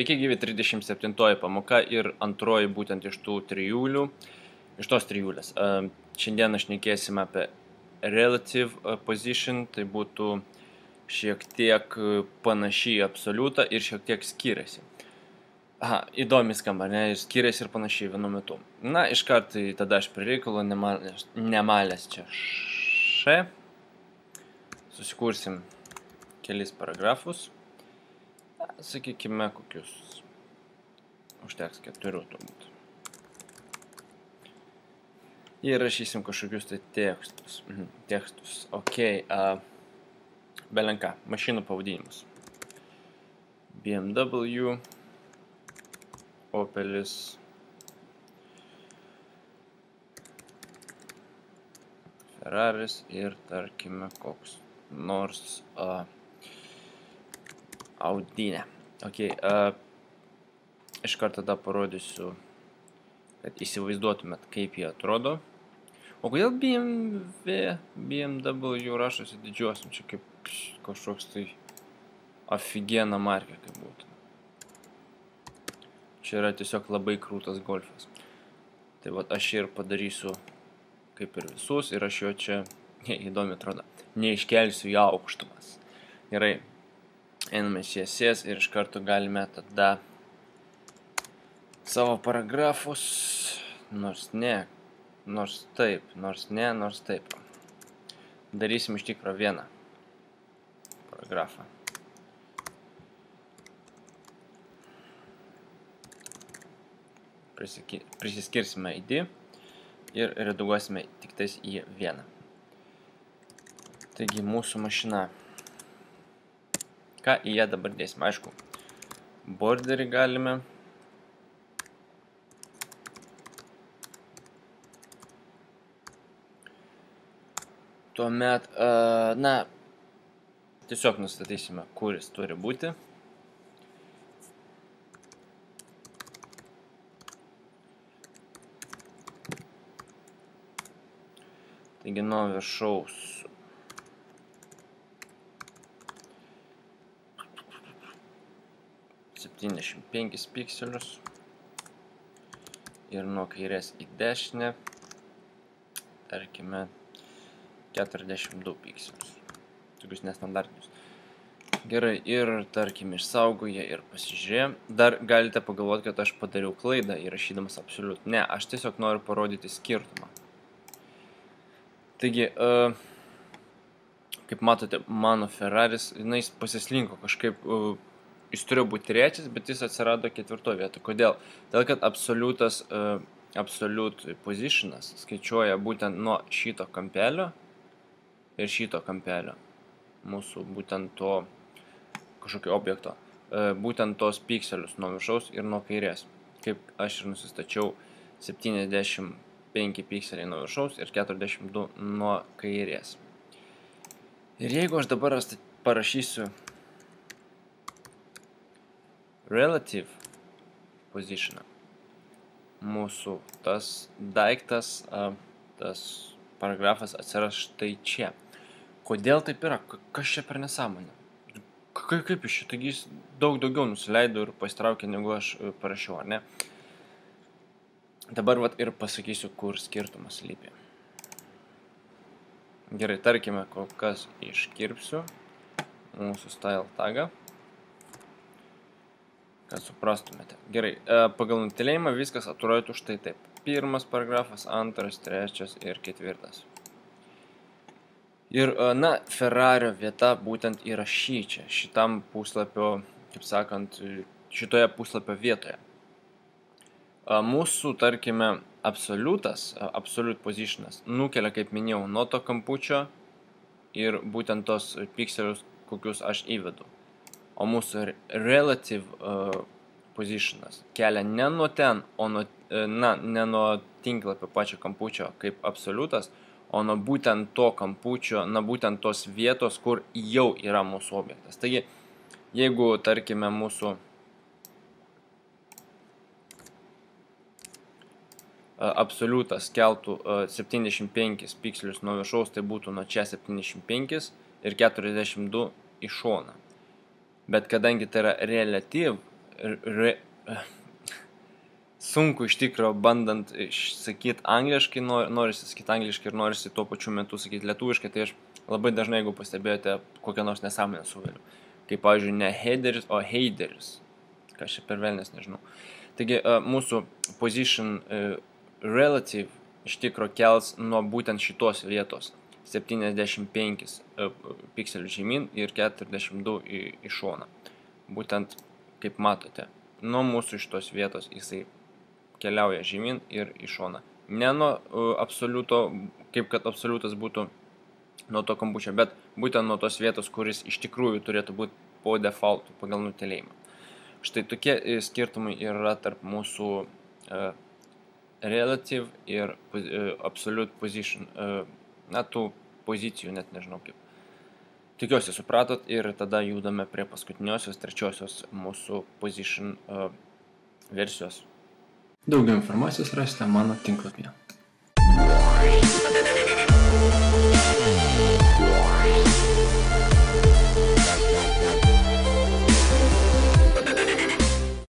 Sveiki gyvi, 37 pamoka ir antroji būtent iš tos trijulės. Šiandien aš šnekėsime apie relative position, tai būtų šiek tiek panašiai absoliutą ir šiek tiek skiriasi. Įdomi skamba, ne? Ir skiriasi ir panašiai vienu metu. Na, iškart tai tada aš prie reikalo nemalęs čia še. Susikursim kelis paragrafus. Sakykime, kokius užteks 4 turbūt. Ir rašysim kažkokius tai tekstus. Ok, belenka, mašinų pavadinimus. BMW, Opelis, Ferraris ir tarkime koks nors Audinė. Ok, iš karto tada parodysiu, kad įsivaizduotumėt, kaip jie atrodo. O kodėl BMW rašosi didžiuosiam, čia kaip kažkoks tai ofigiena markė kaip būtų. Čia yra tiesiog labai krūtas golfas. Tai vat aš ir padarysiu kaip ir visus ir aš jo čia, įdomi atrodo, neiškelsiu į aukštumas. Gerai. Einame CSS ir iš karto galime tada savo paragrafus, nors taip. Darysim iš tikro vieną paragrafą. Prisiskirsime ID ir redaguosime tik tais į vieną. Taigi mūsų mašina. Ką į ją dabar dėsime? Aišku, borderį galime. Tuomet, tiesiog nustatysime, kuris turi būti. Taigi nuo viršaus 75 pikselius ir nuo kairės į dešinę, tarkime, 42 pikselius. Tokius nestandartinius. Gerai, ir tarkime išsaugoję ir pasižiūrėję. Dar galite pagalvoti, kad aš padariau klaidą įrašydamas absoliut. Ne, aš tiesiog noriu parodyti skirtumą. Taigi, kaip matote, mano Ferraris, jis pasislinko kažkaip. Jis turėjo būti trečias, bet jis atsirado 4 vietoje. Kodėl? Dėl, kad absolute positionas skaičiuoja būtent nuo šito kampelio ir šito kampelio. Mūsų būtent to kažkokio objekto. Būtent tos pikselius nuo viršaus ir nuo kairės. Kaip aš ir nusistačiau 75 pikseliai nuo viršaus ir 42 nuo kairės. Ir jeigu aš dabar parašysiu relative position, mūsų tas daiktas, tas paragrafas atsiras štai čia. Kodėl taip yra? Kas čia per nesąmonė? Kaip iš šitą jis daug daugiau nusileido ir pasitraukė, negu aš parašiau, ar ne? Dabar vat ir pasakysiu, kur skirtumas slypi. Gerai, tarkime, kol kas iškirpsiu mūsų style tagą. Kad suprastumėte. Gerai, pagal nutilėjimą viskas atrodytų štai taip. Pirmas paragrafas, antras, trečias ir 4. Ir, Ferrario vieta būtent yra šitam puslapio, kaip sakant, šitoje puslapio vietoje. Mūsų, tarkime, absolute positionas nukelia, kaip minėjau, nuo to kampučio ir būtent tos pikselius, kokius aš įvedu. O mūsų relative positionas kelia ne nuo ten, o ne nuo tinklapio pačio kampučio kaip absoliutas, o nuo būtent to kampučio, būtent tos vietos, kur jau yra mūsų objektas. Taigi, jeigu, tarkime, mūsų absoliutas keltų 75 pikselius nuo viršaus, tai būtų nuo čia 75 ir 42 į šoną. Bet kadangi tai yra relative, sunku iš tikro bandant sakyti angliškai, norisi sakyti angliškai ir norisi tuo pačiu metu sakyti lietuviškai, tai aš labai dažnai, jeigu pastebėjote, kokią nors nesąmonę suveliu. Kaip, pavyzdžiui, ne headeris, o heideris. Kas čia per velnės, nežinau. Taigi, mūsų position relative iš tikro kels nuo būtent šitos vietos 75 pikselių žemyn ir 42 į šoną. Būtent, kaip matote, nuo mūsų šitos vietos jisai keliauja žemyn ir į šoną. Ne nuo absoliuto, kaip kad absoliutas būtų nuo to kampučio, bet būtent nuo tos vietos, kuris iš tikrųjų turėtų būti po defaultu, pagal nutelėjimą. Štai tokie skirtumai yra tarp mūsų relative ir absolute position, tų pozicijų, net nežinau kaip. Tikiuosi supratot ir tada judame prie paskutiniosios, trečiosios mūsų position versijos. Daugiau informacijos rasite mano tinklapyje.